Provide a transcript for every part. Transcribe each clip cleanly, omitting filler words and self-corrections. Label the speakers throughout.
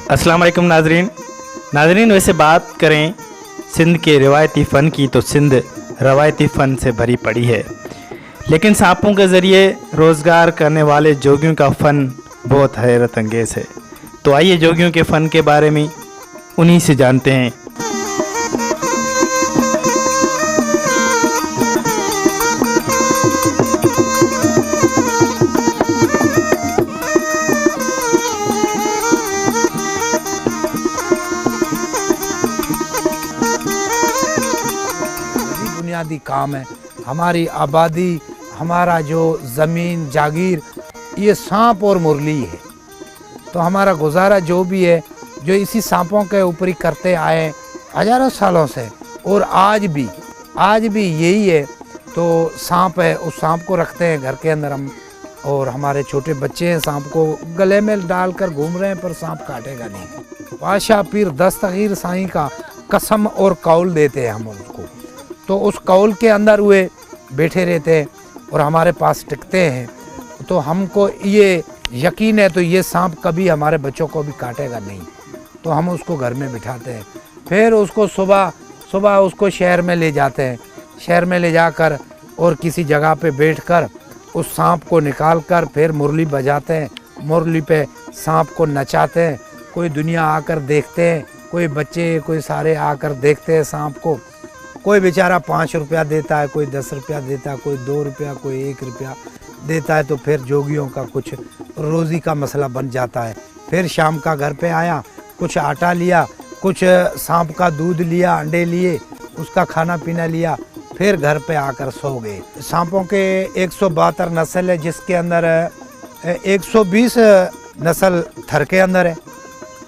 Speaker 1: अस्सलाम वालेकुम नाजरीन, वैसे बात करें सिंध के रिवायती फ़न की तो सिंध रवायती फ़न से भरी पड़ी है, लेकिन सांपों के ज़रिए रोज़गार करने वाले जोगियों का फ़न बहुत हैरत अंगेज़ है। तो आइए जोगियों के फ़न के बारे में उन्हीं से जानते हैं।
Speaker 2: बुनियादी काम है हमारी आबादी, हमारा जो ज़मीन जागीर, ये सांप और मुरली है। तो हमारा गुजारा जो भी है, जो इसी सांपों के ऊपर ही करते आए हज़ारों सालों से, और आज भी यही है। तो सांप है, उस सांप को रखते हैं घर के अंदर हम, और हमारे छोटे बच्चे हैं सांप को गले में डालकर घूम रहे हैं, पर सांप काटेगा नहीं। बादशाह पीर दस्तगीर साईं का कसम और कौल देते हैं हम उसको, तो उस कौल के अंदर हुए बैठे रहते हैं और हमारे पास टिकते हैं। तो हमको ये यकीन है, तो ये सांप कभी हमारे बच्चों को भी काटेगा नहीं। तो हम उसको घर में बिठाते हैं, फिर उसको सुबह उसको शहर में ले जाते हैं। शहर में ले जाकर और किसी जगह पे बैठकर उस सांप को निकाल कर फिर मुरली बजाते हैं। मुरली पे सांप को नचाते हैं। कोई दुनिया आकर देखते हैं, कोई बच्चे, कोई सारे आकर देखते हैं सांप को। कोई बेचारा 5 रुपया देता है, कोई 10 रुपया देता है, कोई 2 रुपया, कोई 1 रुपया देता है। तो फिर जोगियों का कुछ रोज़ी का मसला बन जाता है। फिर शाम का घर पे आया, कुछ आटा लिया, कुछ सांप का दूध लिया, अंडे लिए, उसका खाना पीना लिया, फिर घर पे आकर सो गए। सांपों के 172 नस्ल है, जिसके अंदर 120 नस्ल थर के अंदर है,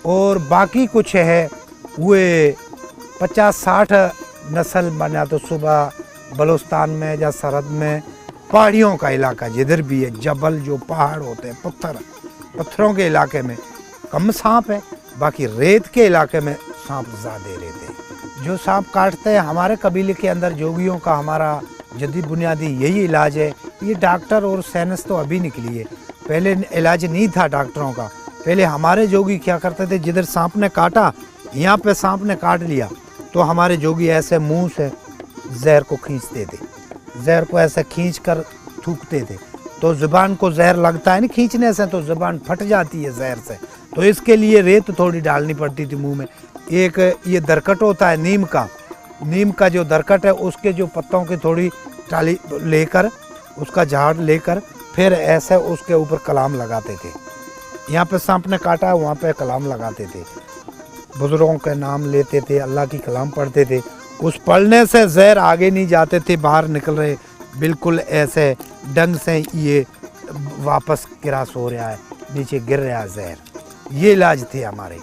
Speaker 2: और बाकी कुछ है हुए 50-60 नस्ल बना। तो सुबह बलूचिस्तान में या सरहद में पहाड़ियों का इलाका जिधर भी है, जबल जो पहाड़ होते हैं, पत्थरों के इलाके में कम सांप है, बाकी रेत के इलाके में सांप ज़्यादा रहते हैं। जो सांप काटते हैं, हमारे कबीले के अंदर जोगियों का हमारा जदीद बुनियादी यही इलाज है। ये डॉक्टर और साइंस तो अभी निकली है, पहले इलाज नहीं था डॉक्टरों का। पहले हमारे जोगी क्या करते थे, जिधर सांप ने काटा, यहाँ पे सांप ने काट लिया, तो हमारे जोगी ऐसे मुंह से जहर को खींचते थे, जहर को ऐसे खींच कर थूकते थे। तो ज़ुबान को जहर लगता है ना खींचने से, तो ज़ुबान फट जाती है जहर से। तो इसके लिए रेत थोड़ी डालनी पड़ती थी मुंह में। एक ये दरकट होता है नीम का जो दरकट है, उसके जो पत्तों की थोड़ी टाली लेकर, उसका झाड़ लेकर, फिर ऐसे उसके ऊपर कलाम लगाते थे। यहाँ पे सांप ने काटा, वहाँ पे कलाम लगाते थे, बुजुर्गों के नाम लेते थे, अल्लाह की कलाम पढ़ते थे। उस पढ़ने से जहर आगे नहीं जाते थे, बाहर निकल रहे, बिल्कुल ऐसे डंग से ये वापस क्रॉस हो रहा है, नीचे गिर रहा है जहर। ये इलाज थे हमारे।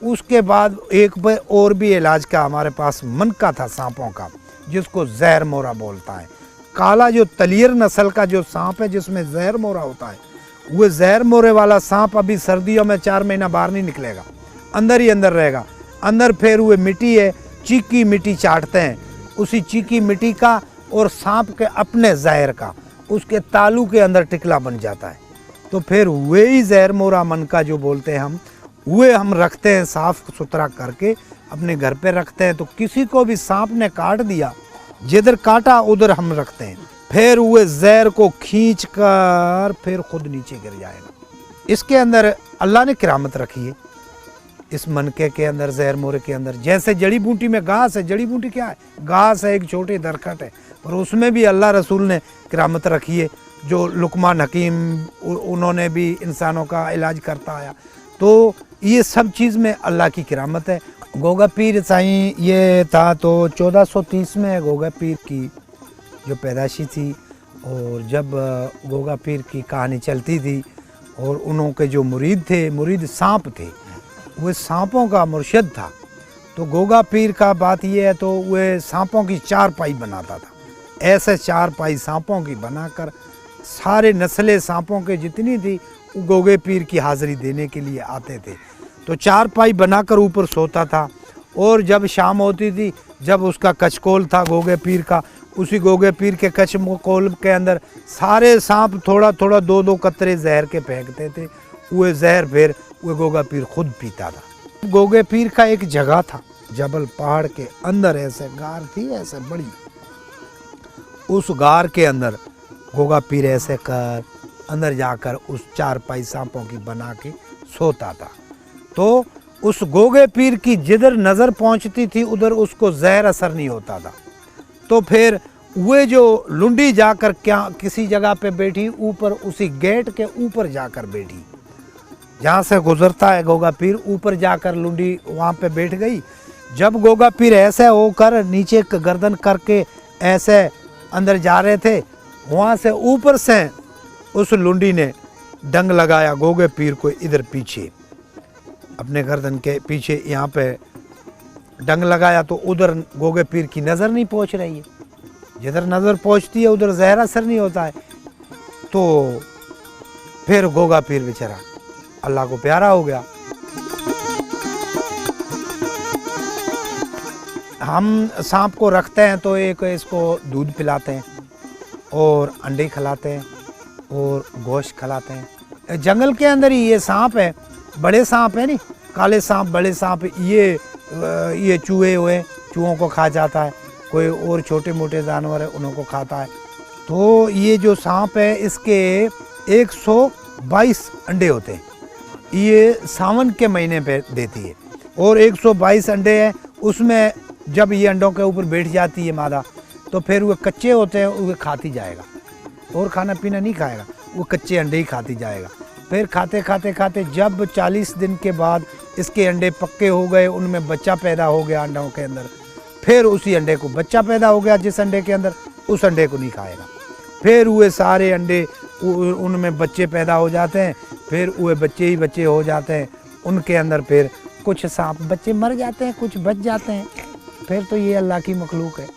Speaker 2: उसके बाद एक पे और भी इलाज का हमारे पास मनका था सांपों का, जिसको जहर मोरा बोलता है। काला जो तलियर नस्ल का जो सांप है, जिसमें जहर मोरा होता है, वो जहर मोरे वाला सांप अभी सर्दियों में 4 महीना बाहर नहीं निकलेगा, अंदर ही अंदर रहेगा। अंदर फिर हुए मिट्टी है, चीकी मिट्टी चाटते हैं, उसी चीकी मिट्टी का और सांप के अपने जहर का उसके तालू के अंदर टिकला बन जाता है। तो फिर वही ही जहर मोरा मनका जो बोलते हैं हम रखते हैं, साफ सुथरा करके अपने घर पे रखते हैं। तो किसी को भी सांप ने काट दिया, जिधर काटा उधर हम रखते हैं, फिर वो जहर को खींच कर फिर खुद नीचे गिर जाएगा। इसके अंदर अल्लाह ने किरामत रखी है, इस मनके के अंदर, जहर मोरे के अंदर। जैसे जड़ी बूटी में घास है, जड़ी बूटी क्या है, घास है, एक छोटे दरखत है, पर उसमें भी अल्लाह रसूल ने किरामत रखी है। जो लुकमान हकीम, उन्होंने भी इंसानों का इलाज करता आया। तो ये सब चीज़ में अल्लाह की किरामत है। गोगा पीर साईं ये था, तो 1430 में गोगा पीर की जो पैदाशी थी, और जब गोगा पीर की कहानी चलती थी, और उन्हों के जो मुरीद थे, मुरीद सांप थे, वो सांपों का मुर्शिद था। तो गोगा पीर का बात ये है, तो वह सांपों की 4 पाई बनाता था। ऐसे 4 पाई सांपों की बनाकर सारे नस्लें सांपों के जितनी थी, गोगे पीर की हाज़िरी देने के लिए आते थे। तो चारपाई बनाकर ऊपर सोता था। और जब शाम होती थी, जब उसका कचकोल था गोगे पीर का, उसी गोगे पीर के कचकोल के अंदर सारे सांप थोड़ा थोड़ा 2-2 कतरे जहर के फेंकते थे। वो जहर फिर वो गोगा पीर खुद पीता था। गोगे पीर का एक जगह था जबल पहाड़ के अंदर, ऐसे गार थी ऐसे बड़ी, उस गार के अंदर गोगा पीर ऐसे कर अंदर जाकर उस चारपाई सांपों की बना के सोता था। तो उस गोगे पीर की जिधर नज़र पहुंचती थी उधर उसको जहर असर नहीं होता था। तो फिर वे जो लुंडी जाकर क्या किसी जगह पे बैठी, ऊपर उसी गेट के ऊपर जाकर बैठी, जहाँ से गुजरता है गोगा पीर, ऊपर जाकर लुंडी वहाँ पे बैठ गई। जब गोगा पीर ऐसे होकर नीचे गर्दन करके ऐसे अंदर जा रहे थे, वहाँ से ऊपर से उस लुंडी ने डंग लगाया गोगे पीर को इधर पीछे, अपने गर्दन के पीछे यहाँ पे डंग लगाया। तो उधर गोगे पीर की नज़र नहीं पहुँच रही है, जिधर नज़र पहुँचती है उधर जहर असर नहीं होता है। तो फिर गोगा पीर बेचारा अल्लाह को प्यारा हो गया। हम सांप को रखते हैं तो एक इसको दूध पिलाते हैं और अंडे खिलाते हैं और गोश्त खिलाते हैं। जंगल के अंदर ही ये सांप है, बड़े सांप है नहीं, काले सांप, बड़े सांप, ये चूहे हुए, चूहों को खा जाता है। कोई और छोटे मोटे जानवर है उनको खाता है। तो ये जो सांप है इसके 122 अंडे होते हैं, ये सावन के महीने पे देती है। और 122 अंडे हैं, उसमें जब ये अंडों के ऊपर बैठ जाती है मादा, तो फिर वो कच्चे होते हैं, वो खाती जाएगा और खाना पीना नहीं खाएगा, वो कच्चे अंडे ही खाती जाएगा। फिर खाते खाते खाते जब 40 दिन के बाद इसके अंडे पक्के हो गए, उनमें बच्चा पैदा हो गया अंडों के अंदर, फिर उसी अंडे को बच्चा पैदा हो गया जिस अंडे के अंदर, उस अंडे को नहीं खाएगा। फिर वो सारे अंडे उनमें बच्चे पैदा हो जाते हैं, फिर वो बच्चे ही बच्चे हो जाते हैं। उनके अंदर फिर कुछ सांप बच्चे मर जाते हैं, कुछ बच जाते हैं। फिर तो ये अल्लाह की मखलूक है।